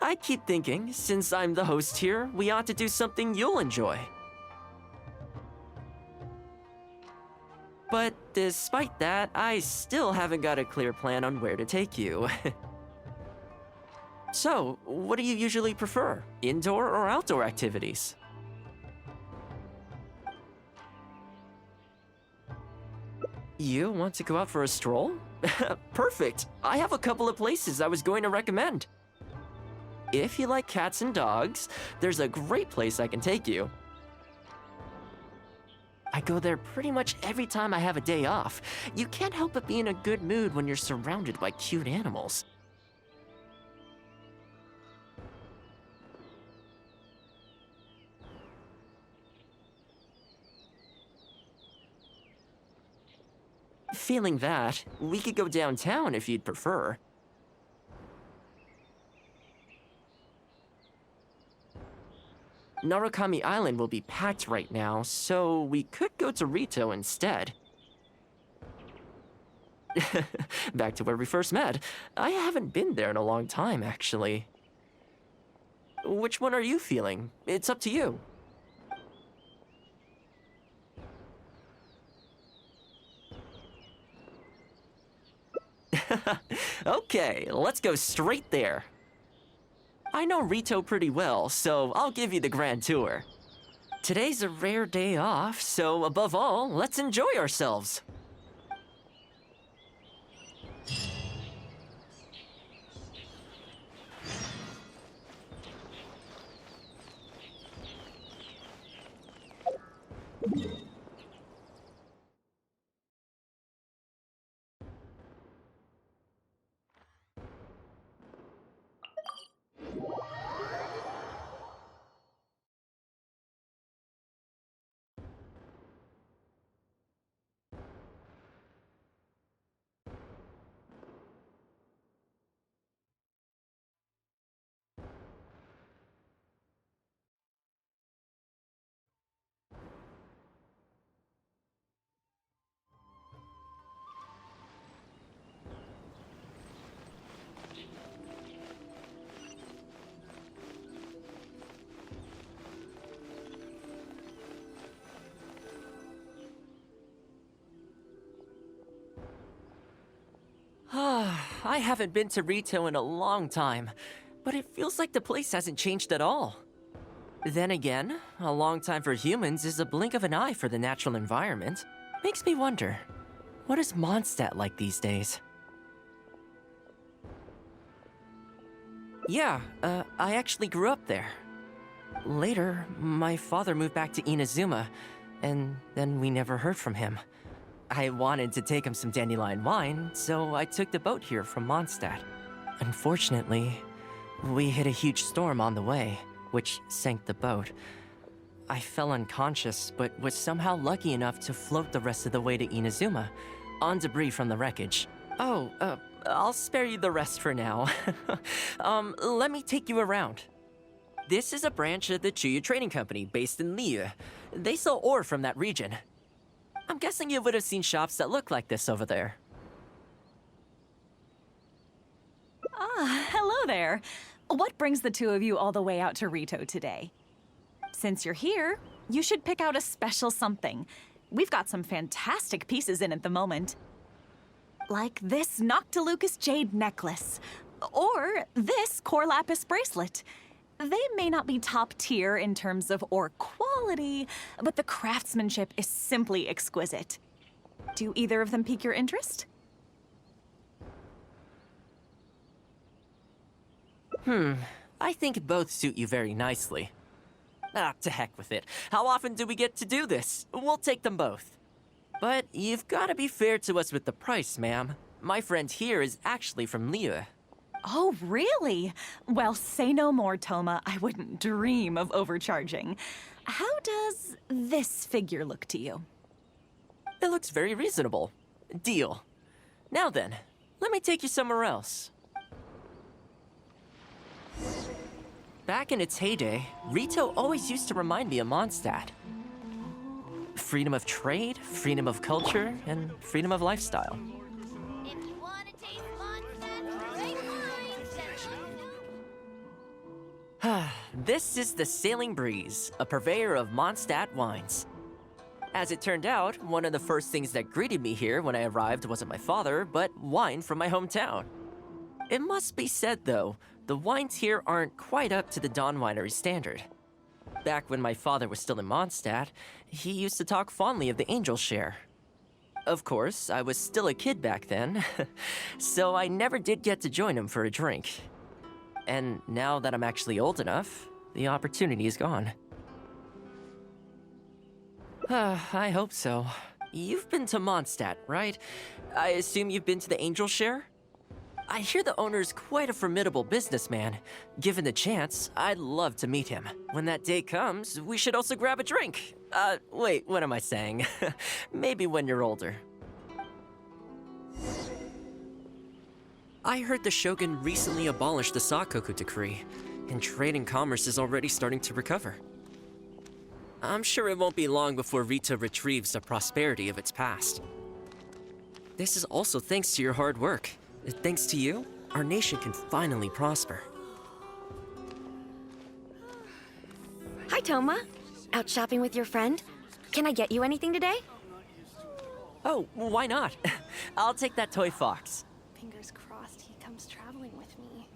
I keep thinking, since I'm the host here, we ought to do something you'll enjoy. But despite that, I still haven't got a clear plan on where to take you. So, what do you usually prefer? Indoor or outdoor activities? You want to go out for a stroll? Perfect! I have a couple of places I was going to recommend. If you like cats and dogs, there's a great place I can take you. I go there pretty much every time I have a day off. You can't help but be in a good mood when you're surrounded by cute animals. Feeling that, we could go downtown if you'd prefer. Narukami Island will be packed right now, so we could go to Rito instead. Back to where we first met. I haven't been there in a long time, actually. Which one are you feeling? It's up to you. Okay, let's go straight there. I know Rito pretty well, so I'll give you the grand tour. Today's a rare day off, so above all, let's enjoy ourselves. I haven't been to Rito in a long time, but it feels like the place hasn't changed at all. Then again, a long time for humans is a blink of an eye for the natural environment. Makes me wonder, what is Mondstadt like these days? Yeah, I actually grew up there. Later, my father moved back to Inazuma, and then we never heard from him. I wanted to take him some dandelion wine, so I took the boat here from Mondstadt. Unfortunately, we hit a huge storm on the way, which sank the boat. I fell unconscious, but was somehow lucky enough to float the rest of the way to Inazuma, on debris from the wreckage. Oh, I'll spare you the rest for now. Let me take you around. This is a branch of the Chuyu Trading Company based in Liyue. They sell ore from that region. I'm guessing you would have seen shops that look like this over there. Ah, hello there. What brings the two of you all the way out to Rito today? Since you're here, you should pick out a special something. We've got some fantastic pieces in at the moment. Like this Noctilucus jade necklace, or this Core Lapis bracelet. They may not be top tier in terms of ore quality, but the craftsmanship is simply exquisite. Do either of them pique your interest? I think both suit you very nicely. Ah, to heck with it. How often do we get to do this? We'll take them both. But you've got to be fair to us with the price, ma'am. My friend here is actually from Liyue. Oh, really? Well, say no more, Toma. I wouldn't dream of overcharging. How does this figure look to you? It looks very reasonable. Deal. Now then, let me take you somewhere else. Back in its heyday, Rito always used to remind me of Mondstadt. Freedom of trade, freedom of culture, and freedom of lifestyle. If you want to taste Mondstadt's great wines, then This is the Sailing Breeze, a purveyor of Mondstadt wines. As it turned out, one of the first things that greeted me here when I arrived wasn't my father, but wine from my hometown. It must be said, though, the wines here aren't quite up to the Dawn Winery standard. Back when my father was still in Mondstadt, he used to talk fondly of the Angel Share. Of course, I was still a kid back then, so I never did get to join him for a drink. And now that I'm actually old enough, the opportunity is gone. I hope so. You've been to Mondstadt, right? I assume you've been to the Angel Share? I hear the owner's quite a formidable businessman. Given the chance, I'd love to meet him. When that day comes, we should also grab a drink. Wait, what am I saying? Maybe when you're older. I heard the Shogun recently abolished the Sakoku decree, and trade and commerce is already starting to recover. I'm sure it won't be long before Rito retrieves the prosperity of its past. This is also thanks to your hard work. Thanks to you, our nation can finally prosper. Hi, Toma. Out shopping with your friend? Can I get you anything today? Oh, why not? I'll take that toy fox. Fingers crossed he comes traveling with me.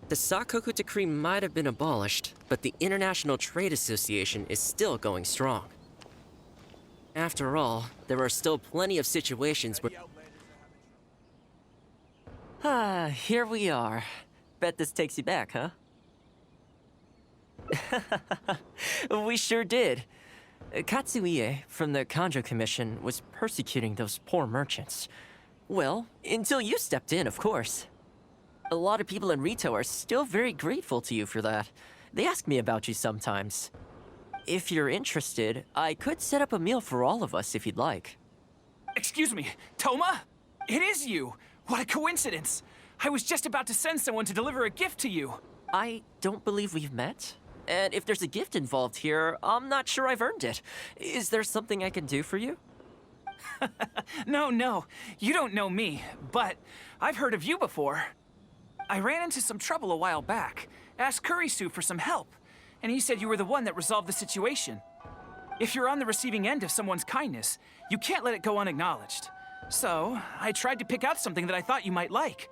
The Sakoku decree might have been abolished, but the International Trade Association is still going strong. After all, there are still plenty of situations where... here we are. Bet this takes you back, huh? We sure did. Katsuie from the Kanjo Commission was persecuting those poor merchants. Well, until you stepped in, of course. A lot of people in Rito are still very grateful to you for that. They ask me about you sometimes. If you're interested, I could set up a meal for all of us if you'd like. Excuse me, Toma? It is you! What a coincidence! I was just about to send someone to deliver a gift to you. I don't believe we've met. And if there's a gift involved here, I'm not sure I've earned it. Is there something I can do for you? No, you don't know me, but I've heard of you before. I ran into some trouble a while back, asked Kurisu for some help, and he said you were the one that resolved the situation. If you're on the receiving end of someone's kindness, you can't let it go unacknowledged. So, I tried to pick out something that I thought you might like.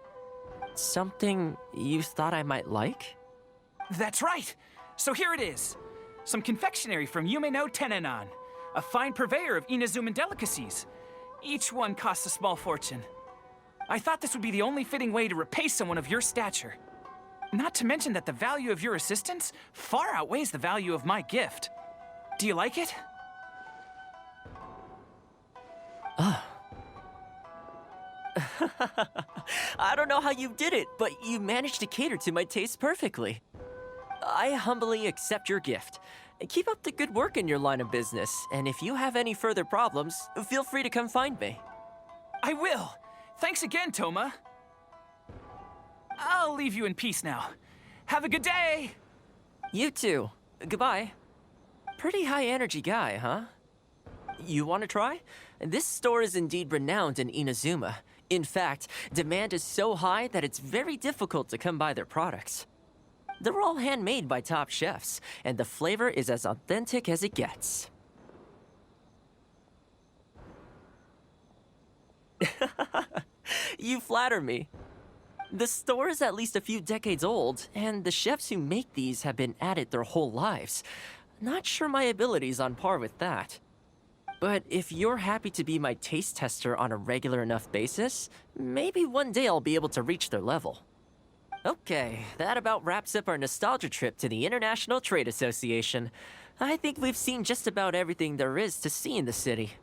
Something you thought I might like? That's right! So here it is. Some confectionery from Yume no Tenenan, a fine purveyor of Inazuman delicacies. Each one costs a small fortune. I thought this would be the only fitting way to repay someone of your stature. Not to mention that the value of your assistance far outweighs the value of my gift. Do you like it? I don't know how you did it, but you managed to cater to my taste perfectly. I humbly accept your gift. Keep up the good work in your line of business, and if you have any further problems, feel free to come find me. I will. Thanks again, Toma. I'll leave you in peace now. Have a good day! You too. Goodbye. Pretty high-energy guy, huh? You want to try? This store is indeed renowned in Inazuma. In fact, demand is so high that it's very difficult to come by their products. They're all handmade by top chefs, and the flavor is as authentic as it gets. You flatter me. The store is at least a few decades old, and the chefs who make these have been at it their whole lives. Not sure my ability's on par with that. But if you're happy to be my taste tester on a regular enough basis, maybe one day I'll be able to reach their level. Okay, that about wraps up our nostalgia trip to the International Trade Association. I think we've seen just about everything there is to see in the city.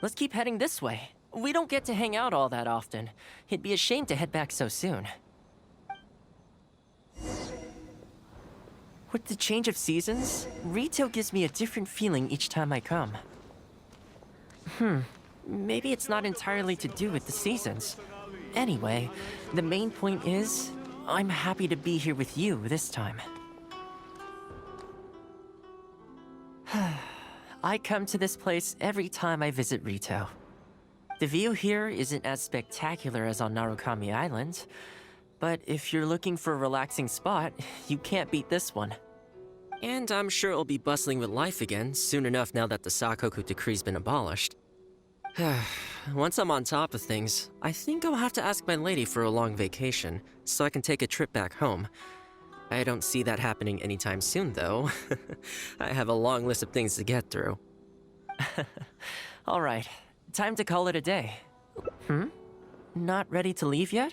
Let's keep heading this way. We don't get to hang out all that often. It'd be a shame to head back so soon. With the change of seasons, Rito gives me a different feeling each time I come. Maybe it's not entirely to do with the seasons. Anyway, the main point is, I'm happy to be here with you this time. I come to this place every time I visit Rito. The view here isn't as spectacular as on Narukami Island, But if you're looking for a relaxing spot, you can't beat this one. And I'm sure it'll be bustling with life again soon enough now that the Sakoku decree's been abolished. Once I'm on top of things, I think I'll have to ask my lady for a long vacation so I can take a trip back home. I don't see that happening anytime soon, though. I have a long list of things to get through. All right, time to call it a day. Not ready to leave yet?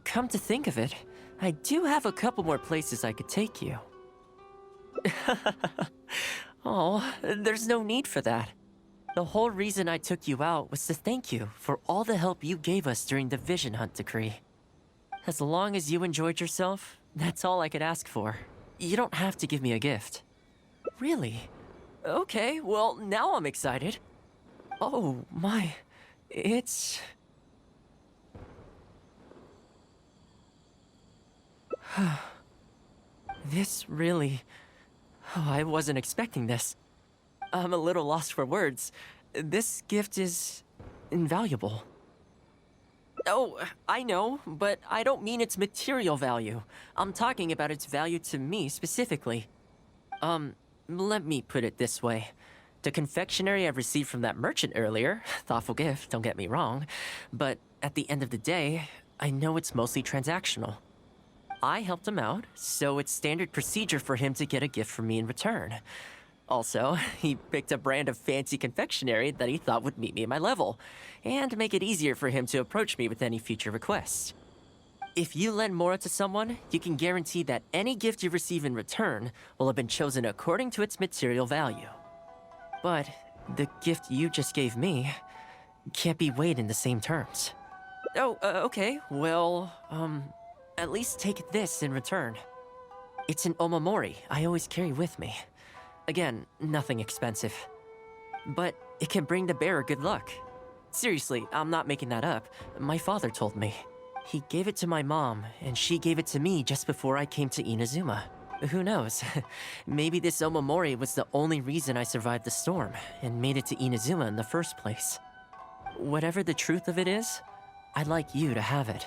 Come to think of it, I do have a couple more places I could take you. Oh, there's no need for that. The whole reason I took you out was to thank you for all the help you gave us during the Vision Hunt decree. As long as you enjoyed yourself, that's all I could ask for. You don't have to give me a gift. Really? Okay, well, now I'm excited. Oh, my. It's... This really... Oh, I wasn't expecting this. I'm a little lost for words. This gift is... invaluable. Oh, I know, but I don't mean its material value. I'm talking about its value to me specifically. Let me put it this way. The confectionery I received from that merchant earlier, thoughtful gift, don't get me wrong, but at the end of the day, I know it's mostly transactional. I helped him out, so it's standard procedure for him to get a gift from me in return. Also, he picked a brand of fancy confectionery that he thought would meet me at my level, and make it easier for him to approach me with any future requests. If you lend Mora to someone, you can guarantee that any gift you receive in return will have been chosen according to its material value. But the gift you just gave me can't be weighed in the same terms. Oh, okay, well, at least take this in return. It's an omamori I always carry with me. Again, nothing expensive. But it can bring the bearer good luck. Seriously, I'm not making that up. My father told me. He gave it to my mom, and she gave it to me just before I came to Inazuma. Who knows? Maybe this omamori was the only reason I survived the storm and made it to Inazuma in the first place. Whatever the truth of it is, I'd like you to have it.